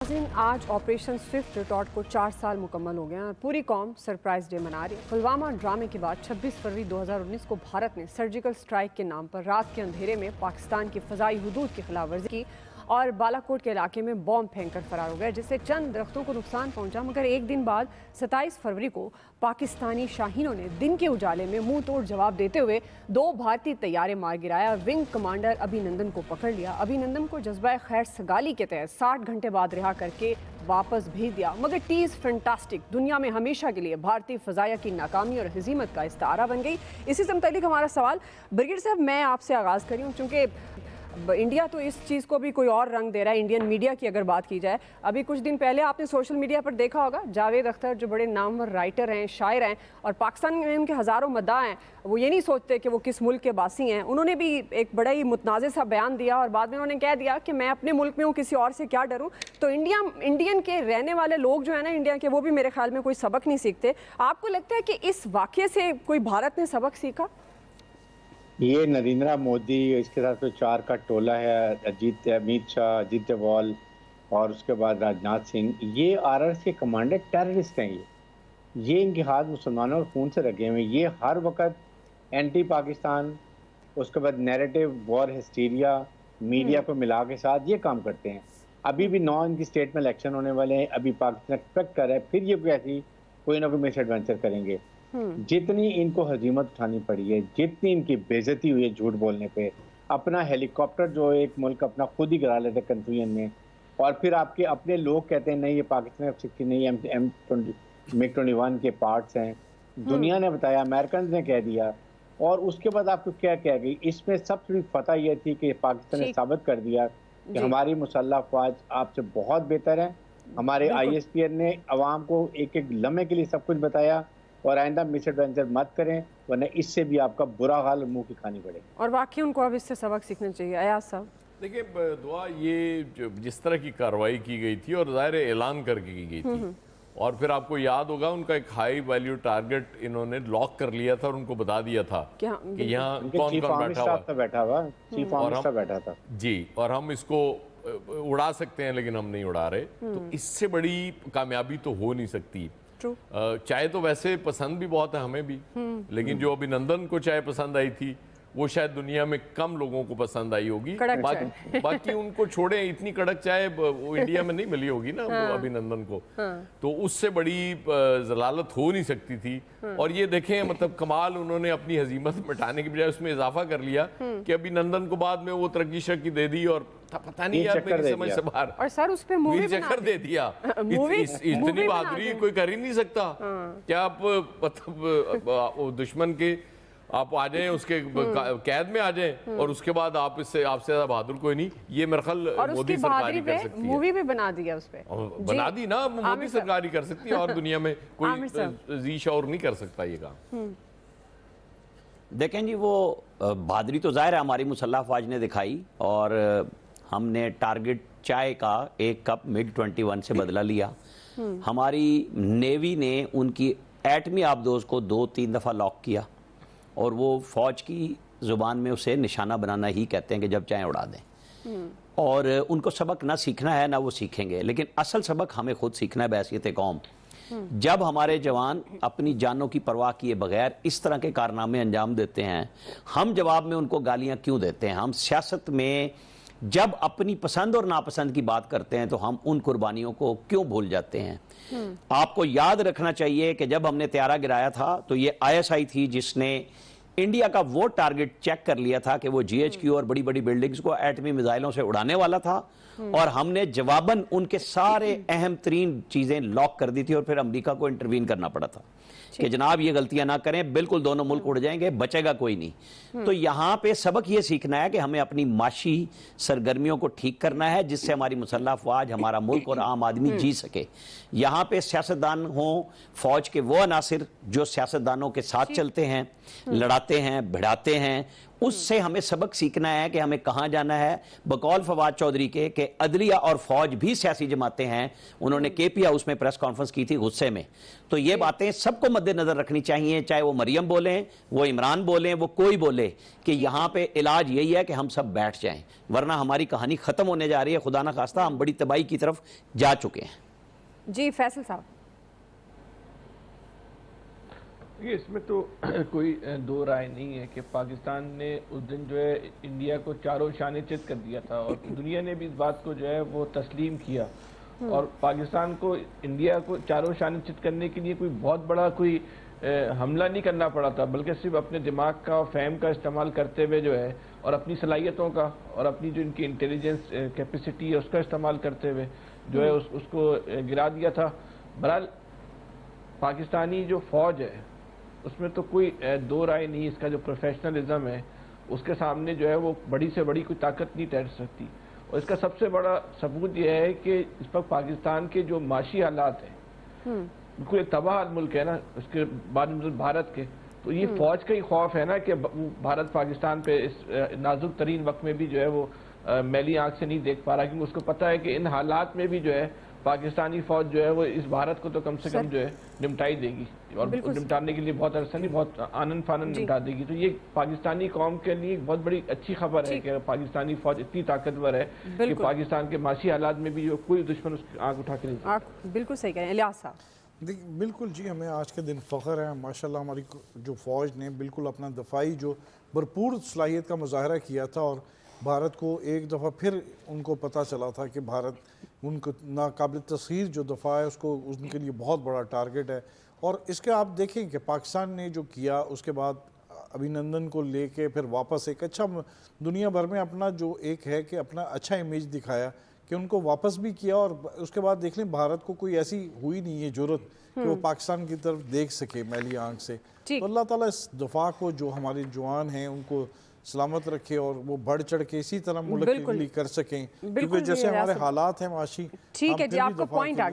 आज operation Swift taught को 4 साल मुकम्मल हो गए हैं। पूरी कौम सरप्राइज डे मना रही है। पुलवामा ड्रामे के बाद 26 फरवरी 2019 को भारत ने सर्जिकल स्ट्राइक के नाम पर रात के अंधेरे में पाकिस्तान की फ़ज़ाई हुदूद की खिलाफ वर्जी की और बालाकोट के इलाके में बॉम्ब फेंककर फरार हो गए, जिससे चंद दरख्तों को नुकसान पहुंचा। मगर एक दिन बाद 27 फरवरी को पाकिस्तानी शाहीनों ने दिन के उजाले में मुंह तोड़ जवाब देते हुए 2 भारतीय तैयारे मार गिराया और विंग कमांडर अभिनंदन को पकड़ लिया। अभिनंदन को जज्बा खैर सगाली के तहत 60 घंटे बाद रिहा करके वापस भेज दिया। मगर टीज फैंटास्टिक दुनिया में हमेशा के लिए भारतीय फ़ज़ाया की नाकामी और हज़ीमत का इस्तारा बन गई। इसी से मुताल्लिक हमारा सवाल, ब्रिगेड साहब, मैं आपसे आगाज़ करी हूँ, चूँकि इंडिया तो इस चीज़ को भी कोई और रंग दे रहा है। इंडियन मीडिया की अगर बात की जाए, अभी कुछ दिन पहले आपने सोशल मीडिया पर देखा होगा, जावेद अख्तर जो बड़े नामवर राइटर हैं, शायर हैं और पाकिस्तान में उनके हज़ारों मद्दाह हैं, वो ये नहीं सोचते कि वो किस मुल्क के बासी हैं। उन्होंने भी एक बड़ा ही मुतनाज़े सा बयान दिया और बाद में उन्होंने कह दिया कि मैं अपने मुल्क में हूँ, किसी और से क्या डरूँ। तो इंडियन के रहने वाले लोग जो है ना इंडिया के, वो भी मेरे ख्याल में कोई सबक नहीं सीखते। आपको लगता है कि इस वाक़े से कोई भारत ने सबक सीखा? ये नरेंद्र मोदी, इसके साथ तो 4 का टोला है, अमित शाह, अजीत डोभाल और उसके बाद राजनाथ सिंह, ये आरआरएस के कमांडर टेररिस्ट हैं। ये इनके हाथ मुसलमानों और खून से लगे हुए हैं। ये हर वक्त एंटी पाकिस्तान, उसके बाद नैरेटिव, वॉर हिस्टीरिया, मीडिया को मिला के साथ ये काम करते हैं। अभी भी 9 इनकी स्टेट में इलेक्शन होने वाले हैं। अभी पाकिस्तान एक्सपेक्ट कर रहा है फिर ये ऐसी कोई ना कोई मिस एडवेंचर करेंगे। जितनी इनको हजीमत उठानी पड़ी है, जितनी इनकी बेइज्जती हुई है झूठ बोलने पे, अपना हेलीकॉप्टर जो एक मुल्क अपना खुद ही गिरा लेते कंफ्यूजन में, और फिर आपके अपने लोग कहते हैं नहीं ये पाकिस्तान F-16 नहीं, MiG-21 के पार्ट्स हैं। दुनिया ने बताया, अमेरिकन ने कह दिया, और उसके बाद आपको क्या कह गई। इसमें सबसे बड़ी फतह यह थी कि पाकिस्तान ने साबित कर दिया कि हमारी मुसल्लह फौज आपसे बहुत बेहतर है। हमारे ISPN ने अवाम को एक एक लम्हे के लिए सब कुछ बताया और आइंदा मिस एडवेंचर मत करें, वरना इससे भी आपका बुरा हाल मुंह की खानी पड़ेगी। और वाकई उनको अब इससे सबक सीखना चाहिए। अयाज साहब देखिए, दुआ ये जिस तरह की कार्रवाई की गई थी और ज़ाहिर ऐलान करके की गई थी, और फिर आपको याद होगा उनका एक हाई वैल्यू टारगेट इन्होंने लॉक कर लिया था और उनको बता दिया था कि यहाँ कौन कौन बैठा था जी, और हम इसको उड़ा सकते हैं लेकिन हम नहीं उड़ा रहे। तो इससे बड़ी कामयाबी तो हो नहीं सकती। चाय तो वैसे पसंद भी बहुत है हमें भी, लेकिन जो अभिनंदन को चाय पसंद आई थी वो शायद दुनिया में कम लोगों को पसंद आई होगी। बाकी उनको छोड़े, इतनी कड़क चाय वो इंडिया में नहीं मिली होगी ना वो अभिनंदन को। तो उससे बड़ी जलालत हो नहीं सकती थी। और ये देखें, मतलब कमाल, उन्होंने अपनी हजीमत मिटाने की बजाय उसमें इजाफा कर लिया कि अभिनंदन को बाद में वो तरक्की शक्की दे दी और पता नहीं यार मेरी समझ से बाहर, और सर उस पे मूवी चक्कर दे दिया। इतनी बहादुरी कोई कर ही नहीं सकता। क्या आप मतलब दुश्मन के आप आ जाएं, उसके कैद में आ जाएं और उसके बाद आपसे ज्यादा बहादुर कोई नहीं। ये मेरे ख्याल मोदी सरकार ही कर सकती है। मूवी भी बना दिया उस पे, बना दी ना, मोदी सरकार ही कर सकती है और दुनिया में कोई जी शौर नहीं कर सकता ये काम। देखें जी, वो बहादुरी तो जाहिर है हमारी मुसल्लह फौज ने दिखाई, और हमने टारगेट चाय का 1 कप MiG-21 से बदला लिया। हमारी नेवी ने उनकी एटमी आबदोज को 2-3 दफ़ा लॉक किया, और वो फौज की ज़ुबान में उसे निशाना बनाना ही कहते हैं कि जब चाहे उड़ा दें। और उनको सबक ना सीखना है ना वो सीखेंगे, लेकिन असल सबक हमें खुद सीखना है बहैसियत कौम। जब हमारे जवान अपनी जानों की परवाह किए बगैर इस तरह के कारनामे अंजाम देते हैं, हम जवाब में उनको गालियां क्यों देते हैं? हम सियासत में जब अपनी पसंद और नापसंद की बात करते हैं तो हम उन कुर्बानियों को क्यों भूल जाते हैं? आपको याद रखना चाहिए कि जब हमने त्यारा गिराया था तो ये ISI थी जिसने इंडिया का वो टारगेट चेक कर लिया था कि वो GHQ और बड़ी बड़ी बिल्डिंग्स को एटमी मिसाइलों से उड़ाने वाला था, और हमने जवाबन उनके सारे अहम तरीन चीजें लॉक कर दी थी, और फिर अमेरिका को इंटरवीन करना पड़ा था कि जनाब ये गलतियां ना करें, बिल्कुल दोनों मुल्क उड़ जाएंगे, बचेगा कोई नहीं। तो यहाँ पे सबक ये सीखना है कि हमें अपनी माशी सरगर्मियों को ठीक करना है, जिससे हमारी मुसल्लह फौज, हमारा मुल्क और आम आदमी जी सके। यहाँ पे सियासतदान हों, फौज के वो अनासिर जो सियासतदानों के साथ चलते हैं, लड़ाते हैं, भिड़ाते हैं, उससे हमें सबक सीखना है कि हमें कहां जाना है। बकौल फवाद चौधरी के कि अदलिया और फौज भी सियासी जमातें हैं। उन्होंने केपी हाउस में प्रेस कॉन्फ्रेंस की थी गुस्से में। तो ये बातें सबको मद्देनजर रखनी चाहिए, चाहे वो मरियम बोलें, वो इमरान बोलें, वो कोई बोले, कि यहां पे इलाज यही है कि हम सब बैठ जाएं, वरना हमारी कहानी खत्म होने जा रही है। खुदा ना खास्ता हम बड़ी तबाही की तरफ जा चुके हैं। जी फैसल साहब। देखिए, इसमें तो कोई दो राय नहीं है कि पाकिस्तान ने उस दिन जो है इंडिया को चारों शाने चित कर दिया था और दुनिया ने भी इस बात को जो है वो तस्लीम किया। और पाकिस्तान को इंडिया को चारों शाने चित करने के लिए कोई बहुत बड़ा कोई हमला नहीं करना पड़ा था, बल्कि सिर्फ अपने दिमाग का, फहम का इस्तेमाल करते हुए जो है और अपनी सलाहियतों का और अपनी जो इनकी इंटेलिजेंस कैपेसिटी है उसका इस्तेमाल करते हुए जो है उसको गिरा दिया था। बहरहाल पाकिस्तानी जो फौज है उसमें तो कोई दो राय नहीं, इसका जो प्रोफेशनलिज्म है उसके सामने जो है वो बड़ी से बड़ी कोई ताकत नहीं ठहर सकती। और इसका सबसे बड़ा सबूत यह है कि इस वक्त पाकिस्तान के जो माशी हालात हैं, बिल्कुल एक तबाह मुल्क है ना, उसके बाद भारत के, तो ये फौज का ही खौफ है ना कि भारत पाकिस्तान पे इस नाजुक तरीन वक्त में भी जो है वो मैली आंख से नहीं देख पा रहा, क्योंकि उसको पता है कि इन हालात में भी जो है पाकिस्तानी फौज जो है वो इस भारत को तो कम से कम जो है निपटाई देगी और निपटाने के लिए बहुत अरसा नहीं, बहुत आनंद फानंद निपटा देगी। तो ये पाकिस्तानी कौम के लिए बहुत बड़ी अच्छी खबर है कि पाकिस्तानी फौज इतनी ताकतवर है कि पाकिस्तान के माशी हालात में भी जो कोई दुश्मन उसकी आंख उठा के नहीं। बिल्कुल सही कह रहे हैं इलियास साहब। बिल्कुल जी, हमें आज के दिन फ़ख्र है माशाल्लाह, हमारी जो फ़ौज ने बिल्कुल अपना दफाई जो भरपूर सलाहियत का मुजाहरा किया था और भारत को एक दफ़ा फिर उनको पता चला था कि भारत उनको नाकाबिल तस्खीर जो दफ़ा है उसको उनके लिए बहुत बड़ा टारगेट है। और इसके आप देखें कि पाकिस्तान ने जो किया उसके बाद अभिनंदन को लेके फिर वापस एक अच्छा दुनिया भर में अपना जो एक है कि अपना अच्छा इमेज दिखाया कि उनको वापस भी किया। और उसके बाद देख लें भारत को कोई ऐसी हुई नहीं है ज़रूरत कि वो पाकिस्तान की तरफ देख सके मैली आंख से। तो अल्लाह ताला इस दफ़ा को जो हमारे जवान हैं उनको सलामत रखे और वो बढ़ चढ़ के इसी तरह मुल्क के लिए कर सकें, क्योंकि जैसे हमारे हालात हैं माशी। ठीक है जी, आपका पॉइंट आ गया।